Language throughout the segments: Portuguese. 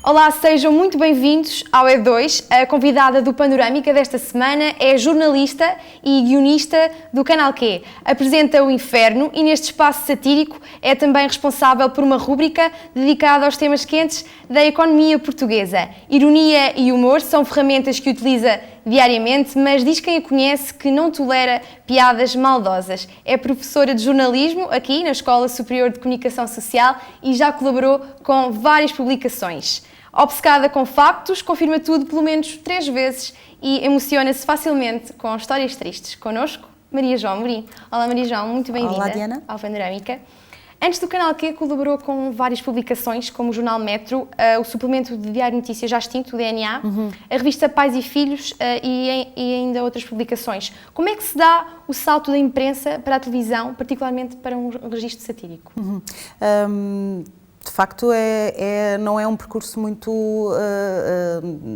Olá, sejam muito bem-vindos ao E2. A convidada do Panorâmica desta semana é jornalista e guionista do Canal Q. Apresenta o Inferno e neste espaço satírico é também responsável por uma rúbrica dedicada aos temas quentes da economia portuguesa. Ironia e humor são ferramentas que utiliza diariamente, mas diz quem a conhece que não tolera piadas maldosas. É professora de jornalismo aqui na Escola Superior de Comunicação Social e já colaborou com várias publicações. Obcecada com factos, confirma tudo pelo menos 3 vezes e emociona-se facilmente com histórias tristes. Connosco, Maria João Amorim. Olá Maria João, muito bem-vinda ao Panorâmica. Antes do Canal Q, colaborou com várias publicações, como o Jornal Metro, o suplemento de Diário de Notícias já extinto, o DNA, a revista Pais e Filhos e ainda outras publicações. Como é que se dá o salto da imprensa para a televisão, particularmente para um registro satírico? De facto, não é um percurso muito,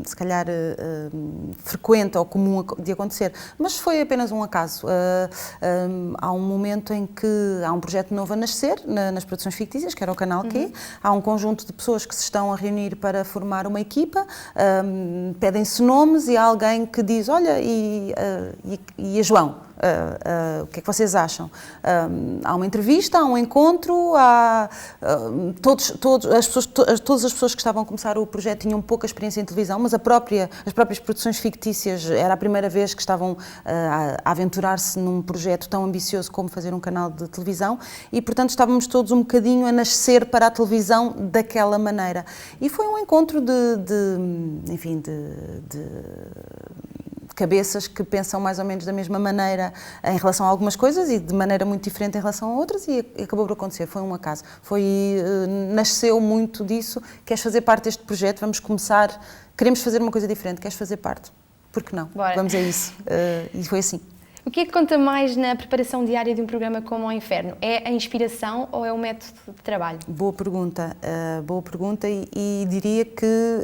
se calhar, frequente ou comum de acontecer, mas foi apenas um acaso. Há um momento em que há um projeto novo a nascer, nas produções fictícias, que era o Canal Q, há um conjunto de pessoas que se estão a reunir para formar uma equipa, pedem-se nomes e há alguém que diz, olha, e a João? O que é que vocês acham? Há uma entrevista, há um encontro, todas as pessoas que estavam a começar o projeto tinham pouca experiência em televisão, mas as próprias produções fictícias era a primeira vez que estavam a aventurar-se num projeto tão ambicioso como fazer um canal de televisão e, portanto, estávamos todos um bocadinho a nascer para a televisão daquela maneira. E foi um encontro de cabeças que pensam mais ou menos da mesma maneira em relação a algumas coisas e de maneira muito diferente em relação a outras e acabou por acontecer, foi um acaso. Nasceu muito disso, queres fazer parte deste projeto, vamos começar, queremos fazer uma coisa diferente, queres fazer parte? Por que não? Bora. Vamos a isso. E foi assim. O que é que conta mais na preparação diária de um programa como o Inferno? É a inspiração ou é o método de trabalho? Boa pergunta e diria que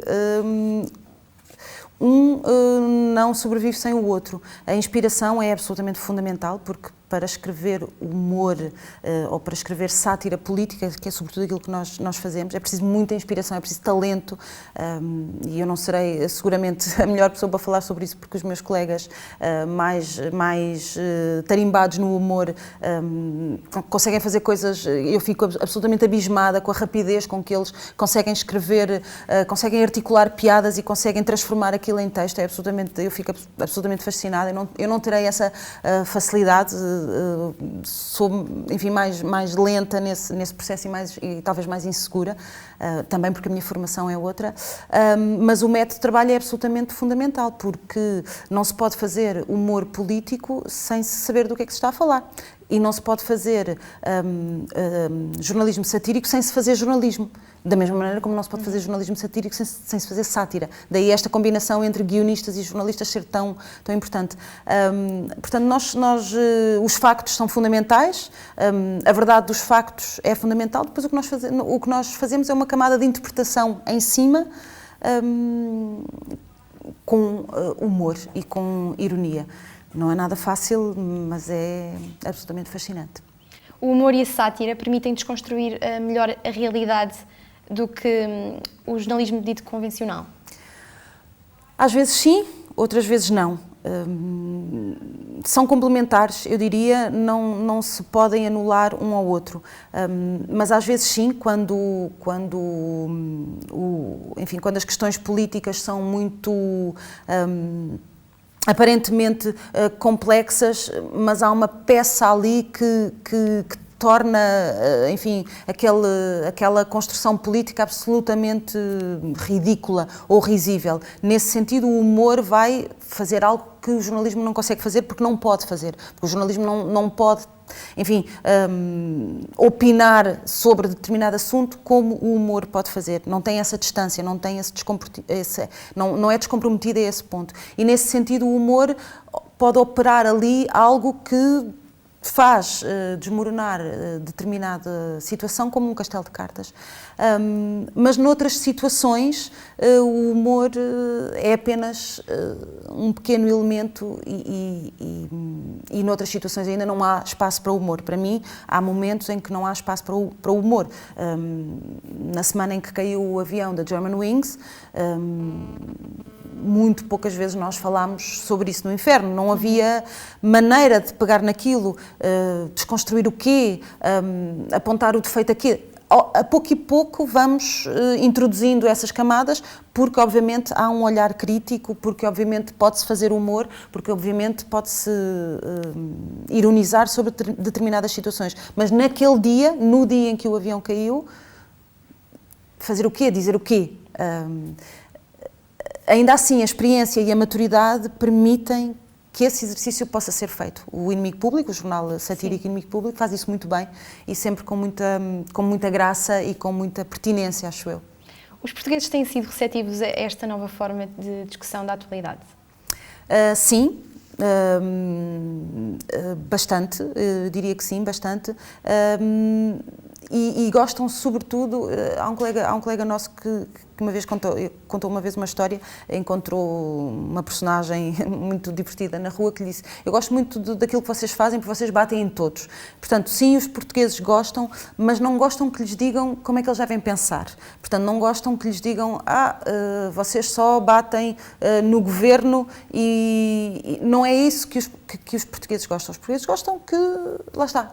não sobrevive sem o outro. A inspiração é absolutamente fundamental porque para escrever humor ou para escrever sátira política, que é sobretudo aquilo que nós fazemos, é preciso muita inspiração, é preciso talento e eu não serei seguramente a melhor pessoa para falar sobre isso porque os meus colegas mais tarimbados no humor conseguem fazer coisas, eu fico absolutamente abismada com a rapidez com que eles conseguem escrever, conseguem articular piadas e conseguem transformar aquilo em texto, eu fico absolutamente fascinada, eu não terei essa facilidade, sou, enfim, mais lenta nesse processo e talvez mais insegura, também porque a minha formação é outra, mas o método de trabalho é absolutamente fundamental, porque não se pode fazer humor político sem se saber do que é que se está a falar. E não se pode fazer jornalismo satírico sem se fazer jornalismo. Da mesma maneira como não se pode fazer jornalismo satírico sem se fazer sátira. Daí esta combinação entre guionistas e jornalistas ser tão importante. Portanto, os factos são fundamentais, a verdade dos factos é fundamental, depois o que nós fazemos é uma camada de interpretação em cima, com humor e com ironia. Não é nada fácil, mas é absolutamente fascinante. O humor e a sátira permitem desconstruir melhor a realidade do que o jornalismo dito convencional? Às vezes sim, outras vezes não. São complementares, eu diria, não se podem anular um ao outro. Mas às vezes sim, quando as questões políticas são muito aparentemente complexas, mas há uma peça ali que torna, enfim, aquela construção política absolutamente ridícula ou risível. Nesse sentido, o humor vai fazer algo que o jornalismo não consegue fazer porque não pode fazer. Porque o jornalismo não pode, enfim, opinar sobre determinado assunto como o humor pode fazer. Não tem essa distância, não tem não é descomprometido a esse ponto. E nesse sentido o humor pode operar ali algo que faz desmoronar determinada situação como um castelo de cartas. Mas noutras situações o humor é apenas um pequeno elemento e noutras situações ainda não há espaço para o humor. Para mim, há momentos em que não há espaço para o humor. Na semana em que caiu o avião da Germanwings, muito poucas vezes nós falámos sobre isso no Inferno. Não havia maneira de pegar naquilo, desconstruir o quê, apontar o defeito aqui. A pouco e pouco vamos introduzindo essas camadas, porque obviamente há um olhar crítico, porque obviamente pode-se fazer humor, porque obviamente pode-se ironizar sobre determinadas situações. Mas naquele dia, no dia em que o avião caiu, fazer o quê? Dizer o quê? Ainda assim, a experiência e a maturidade permitem que esse exercício possa ser feito. O Inimigo Público, o jornal satírico Inimigo Público, faz isso muito bem e sempre com muita graça e com muita pertinência, acho eu. Os portugueses têm sido receptivos a esta nova forma de discussão da atualidade? Sim. Bastante, diria que sim, bastante. E gostam sobretudo, há um colega nosso que uma vez contou uma vez uma história, encontrou uma personagem muito divertida na rua que lhe disse: eu gosto muito daquilo que vocês fazem porque vocês batem em todos. Portanto, sim, os portugueses gostam, mas não gostam que lhes digam como é que eles devem pensar. Portanto, não gostam que lhes digam: vocês só batem no governo, e não é isso que os portugueses gostam. Os portugueses gostam que, lá está,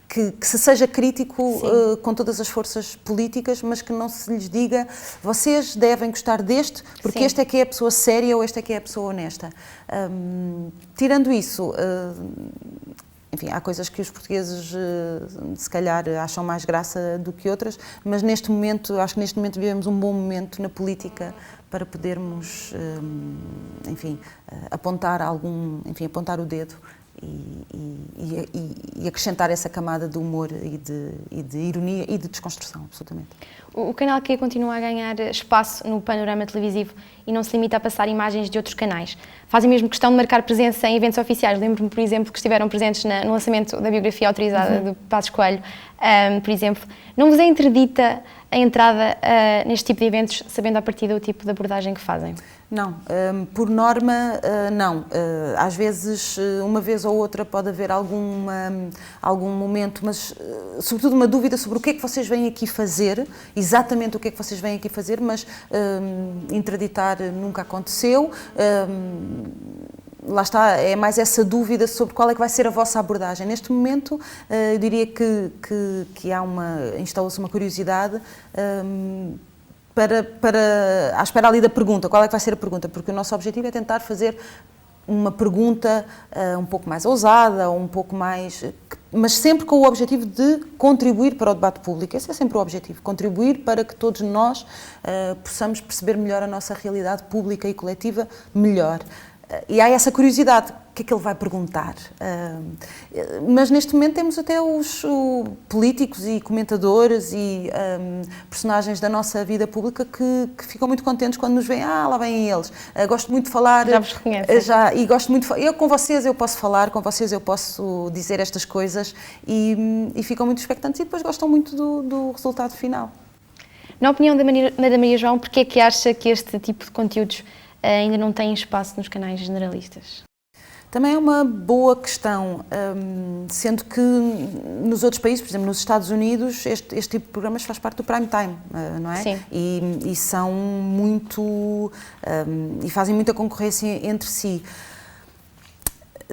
que se seja crítico com todas as forças políticas, mas que não se lhes diga: vocês devem gostar deste, porque este é que é a pessoa séria ou este é que é a pessoa honesta. Tirando isso, enfim, há coisas que os portugueses se calhar acham mais graça do que outras, mas acho que neste momento vivemos um bom momento na política para podermos, enfim, apontar o dedo e acrescentar essa camada de humor e de ironia e de desconstrução, absolutamente. O Canal Q continua a ganhar espaço no panorama televisivo e não se limita a passar imagens de outros canais. Fazem mesmo questão de marcar presença em eventos oficiais. Lembro-me, por exemplo, que estiveram presentes no lançamento da biografia autorizada do Passos Coelho, por exemplo. Não vos é interdita a entrada neste tipo de eventos, sabendo à partida o tipo de abordagem que fazem? Não, por norma, não. Às vezes, uma vez ou outra, pode haver algum momento, mas sobretudo uma dúvida sobre o que é que vocês vêm aqui fazer, exatamente o que é que vocês vêm aqui fazer, mas interditar nunca aconteceu. Lá está, é mais essa dúvida sobre qual é que vai ser a vossa abordagem. Neste momento, eu diria que instalou-se uma curiosidade à espera ali da pergunta. Qual é que vai ser a pergunta? Porque o nosso objetivo é tentar fazer uma pergunta um pouco mais ousada, um pouco mais... mas sempre com o objetivo de contribuir para o debate público. Esse é sempre o objetivo, contribuir para que todos nós possamos perceber melhor a nossa realidade pública e coletiva melhor. E há essa curiosidade, o que é que ele vai perguntar? Mas neste momento temos até os políticos e comentadores e personagens da nossa vida pública que ficam muito contentes quando nos veem: lá vêm eles. Gosto muito de falar... Já vos reconhecem. E gosto muito de... com vocês eu posso falar, com vocês eu posso dizer estas coisas, e ficam muito expectantes e depois gostam muito do resultado final. Na opinião da Maria João, porquê é que acha que este tipo de conteúdos ainda não tem espaço nos canais generalistas? Também é uma boa questão, sendo que nos outros países, por exemplo, nos Estados Unidos, este tipo de programas faz parte do prime time, não é? Sim. E são muito... e fazem muita concorrência entre si.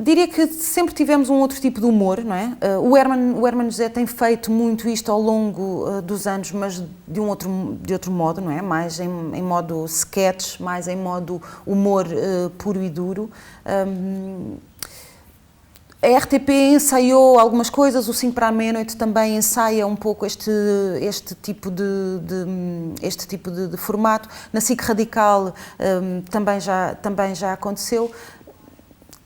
Diria que sempre tivemos um outro tipo de humor, não é? O Herman José tem feito muito isto ao longo dos anos, mas de outro modo, não é? Mais em modo sketch, mais em modo humor puro e duro. A RTP ensaiou algumas coisas, o 5 para a meia-noite também ensaia um pouco este tipo de formato. Na SIC Radical também já aconteceu.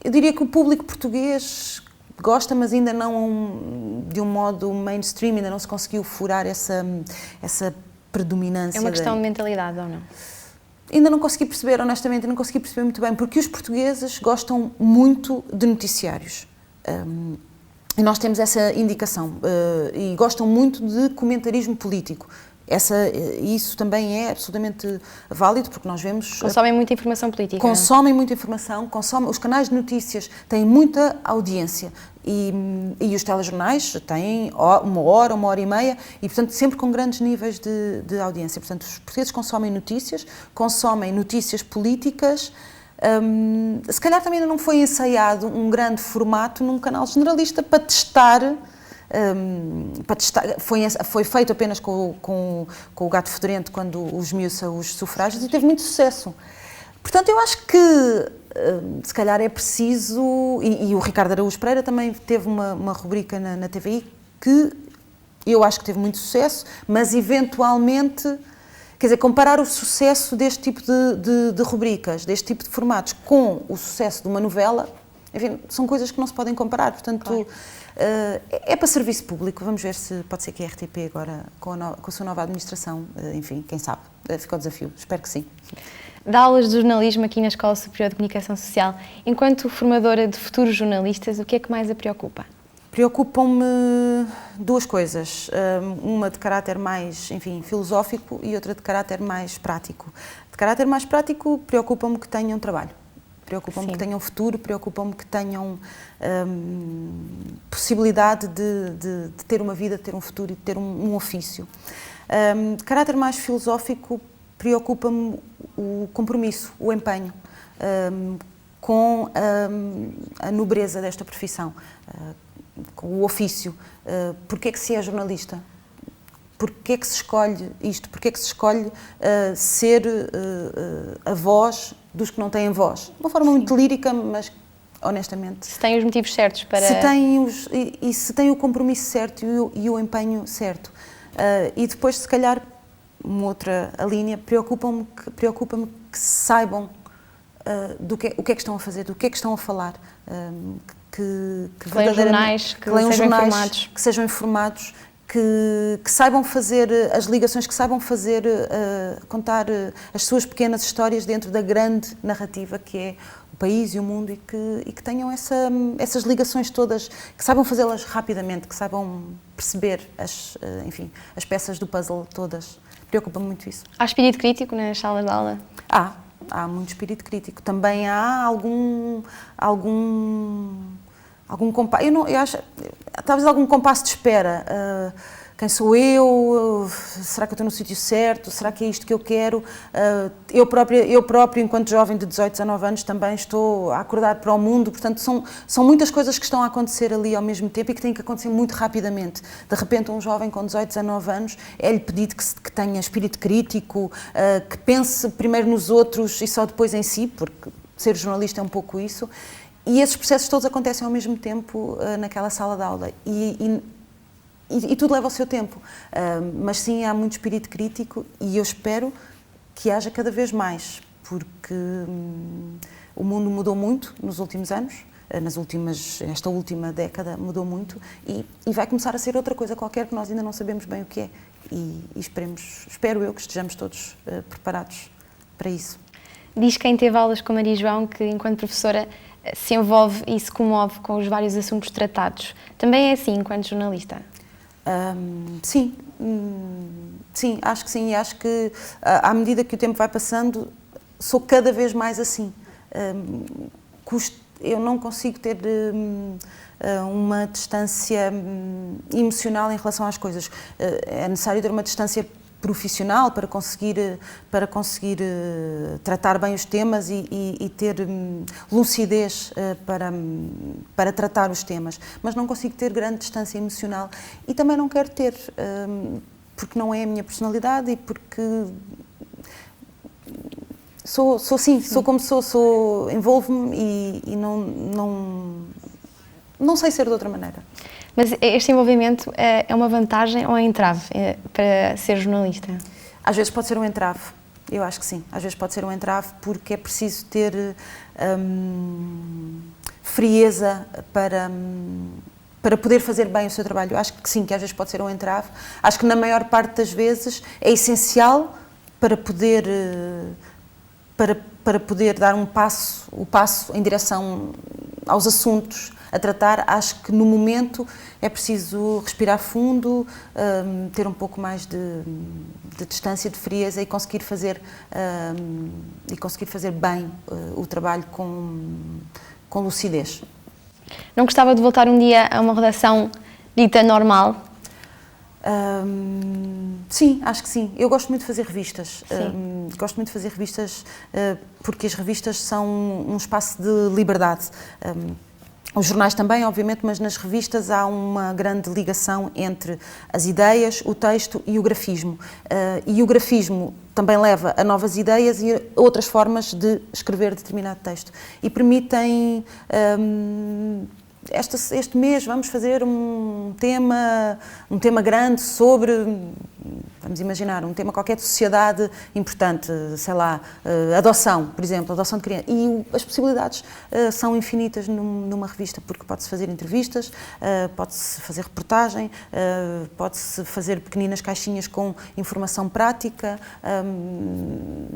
Eu diria que o público português gosta, mas ainda não de um modo mainstream, ainda não se conseguiu furar essa predominância. É uma questão de mentalidade, ou não? Ainda não consegui perceber, honestamente, não consegui perceber muito bem, porque os portugueses gostam muito de noticiários. E nós temos essa indicação, e gostam muito de comentarismo político. Isso também é absolutamente válido, porque nós vemos... Consomem muita informação política. Consomem muita informação, os canais de notícias têm muita audiência e os telejornais têm 1 hora e meia e, portanto, sempre com grandes níveis de audiência. Portanto, os portugueses consomem notícias políticas. Se calhar também ainda não foi ensaiado um grande formato num canal generalista para testar. Foi feito apenas com o Gato Fedorento quando esmiuça os sufrágios e teve muito sucesso. Portanto, eu acho que se calhar é preciso, e o Ricardo Araújo Pereira também teve uma rubrica na TVI que eu acho que teve muito sucesso, mas eventualmente, quer dizer, comparar o sucesso deste tipo de rubricas, deste tipo de formatos, com o sucesso de uma novela, enfim, são coisas que não se podem comparar, portanto... Claro. É para serviço público, vamos ver se pode ser que a RTP agora, com a sua nova administração, enfim, quem sabe, fica o desafio, espero que sim. Dá aulas de jornalismo aqui na Escola Superior de Comunicação Social. Enquanto formadora de futuros jornalistas, o que é que mais a preocupa? Preocupam-me duas coisas, uma de caráter mais, enfim, filosófico e outra de caráter mais prático. De caráter mais prático, preocupa-me que tenham trabalho. Preocupam-me que tenham futuro, preocupam-me que tenham possibilidade de ter uma vida, de ter um futuro e de ter um ofício. De caráter mais filosófico, preocupa-me o compromisso, o empenho com a nobreza desta profissão, com o ofício. Porquê é que se é jornalista? Porquê é que se escolhe isto? Porquê é que se escolhe ser a voz dos que não têm voz? De uma forma muito lírica, mas honestamente... Se tem os motivos certos para... Se tem o compromisso certo e o empenho certo. E depois, se calhar, uma outra linha, preocupa-me que saibam o que é que estão a fazer, do que é que estão a falar. Que leiam jornais, que sejam informados, que saibam fazer as ligações, que saibam fazer, contar as suas pequenas histórias dentro da grande narrativa que é o país e o mundo e que tenham essas ligações todas, que saibam fazê-las rapidamente, que saibam perceber as peças do puzzle todas. Preocupa-me muito isso. Há espírito crítico nas salas de aula? Há muito espírito crítico. Também há algum compasso, eu acho, talvez algum compasso de espera. Quem sou eu? Será que eu estou no sítio certo? Será que é isto que eu quero? Eu próprio, enquanto jovem de 18, 19 anos, também estou a acordar para o mundo, portanto, são muitas coisas que estão a acontecer ali ao mesmo tempo e que têm que acontecer muito rapidamente. De repente, um jovem com 18, 19 anos, é-lhe pedido que tenha espírito crítico, que pense primeiro nos outros e só depois em si, porque ser jornalista é um pouco isso. E esses processos todos acontecem ao mesmo tempo naquela sala de aula e tudo leva o seu tempo. Mas sim, há muito espírito crítico e eu espero que haja cada vez mais, porque o mundo mudou muito nos últimos anos, esta última década mudou muito e vai começar a ser outra coisa qualquer que nós ainda não sabemos bem o que é e espero eu que estejamos todos preparados para isso. Diz quem teve aulas com Maria João que, enquanto professora, se envolve e se comove com os vários assuntos tratados. Também é assim enquanto jornalista? Sim, acho que sim. E acho que, à medida que o tempo vai passando, sou cada vez mais assim. Eu não consigo ter uma distância emocional em relação às coisas. É necessário ter uma distância profissional para conseguir tratar bem os temas e ter lucidez para tratar os temas, mas não consigo ter grande distância emocional e também não quero ter, porque não é a minha personalidade e porque sou como sou, envolvo-me e não sei ser de outra maneira. Mas este envolvimento é uma vantagem ou é entrave para ser jornalista? Às vezes pode ser um entrave, eu acho que sim. Às vezes pode ser um entrave porque é preciso ter frieza para poder fazer bem o seu trabalho. Eu acho que sim, que às vezes pode ser um entrave. Acho que na maior parte das vezes é essencial para poder dar o passo em direção aos assuntos a tratar. Acho que no momento é preciso respirar fundo, ter um pouco mais de distância, de frieza e conseguir fazer bem o trabalho com lucidez. Não gostava de voltar um dia a uma redação dita normal? Sim, acho que sim. Eu gosto muito de fazer revistas. Gosto muito de fazer revistas porque as revistas são um espaço de liberdade. Os jornais também, obviamente, mas nas revistas há uma grande ligação entre as ideias, o texto e o grafismo. E o grafismo também leva a novas ideias e outras formas de escrever determinado texto. E permitem... Este mês vamos fazer um tema grande sobre, vamos imaginar, um tema qualquer de sociedade importante, sei lá, adoção, por exemplo, adoção de crianças. E as possibilidades são infinitas numa revista, porque pode-se fazer entrevistas, pode-se fazer reportagem, pode-se fazer pequeninas caixinhas com informação prática,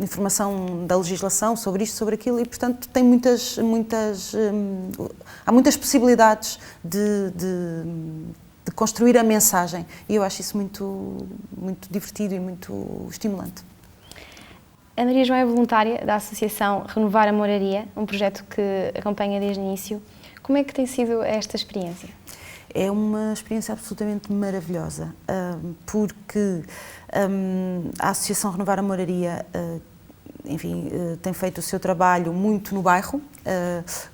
informação da legislação sobre isto, sobre aquilo, e portanto tem há muitas possibilidades de construir a mensagem, e eu acho isso muito divertido e muito estimulante. A Maria João é voluntária da Associação Renovar a Moraria, um projeto que acompanha desde o início. Como é que tem sido esta experiência? É uma experiência absolutamente maravilhosa, porque a Associação Renovar a Moraria enfim, tem feito o seu trabalho muito no bairro.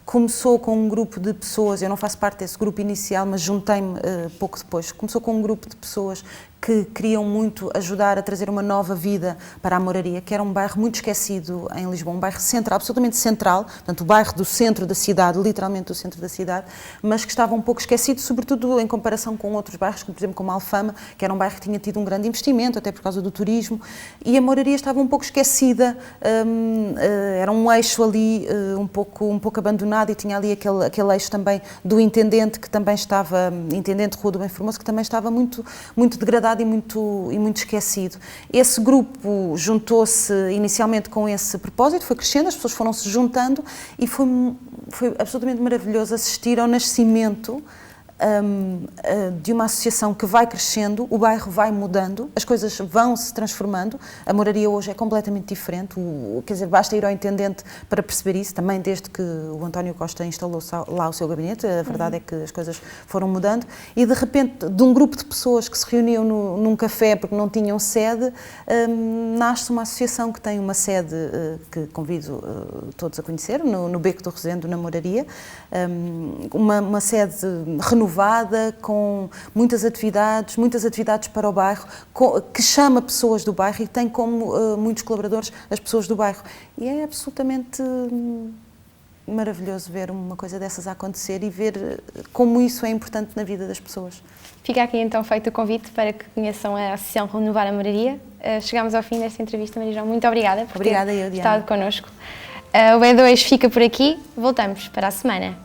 Começou com um grupo de pessoas, eu não faço parte desse grupo inicial, mas juntei-me pouco depois. Começou com um grupo de pessoas que queriam muito ajudar a trazer uma nova vida para a Moraria, que era um bairro muito esquecido em Lisboa, um bairro central, absolutamente central, portanto o bairro do centro da cidade, literalmente do centro da cidade, mas que estava um pouco esquecido, sobretudo em comparação com outros bairros, como por exemplo como Alfama, que era um bairro que tinha tido um grande investimento, até por causa do turismo, e a Moraria estava um pouco esquecida, era um eixo ali um pouco abandonado, e tinha ali aquele eixo também do intendente, que também estava, intendente Rua do Bem Formoso, que também estava muito degradado e muito esquecido. Esse grupo juntou-se inicialmente com esse propósito, foi crescendo, as pessoas foram se juntando e foi absolutamente maravilhoso assistir ao nascimento de uma associação que vai crescendo, o bairro vai mudando, as coisas vão se transformando. A Moraria hoje é completamente diferente, quer dizer, basta ir ao intendente para perceber isso, também desde que o António Costa instalou lá o seu gabinete. A verdade é que as coisas foram mudando, e de repente, de um grupo de pessoas que se reuniam num café porque não tinham sede, nasce uma associação que tem uma sede que convido todos a conhecer, no Beco do Rosendo, na Moraria, uma sede renovada, com muitas atividades para o bairro, que chama pessoas do bairro e tem como muitos colaboradores as pessoas do bairro. E é absolutamente maravilhoso ver uma coisa dessas a acontecer e ver como isso é importante na vida das pessoas. Fica aqui então feito o convite para que conheçam a Associação Renovar a Moraria. Chegámos ao fim desta entrevista, Maria João. Muito obrigada por ter estado connosco. O E2 fica por aqui, voltamos para a semana.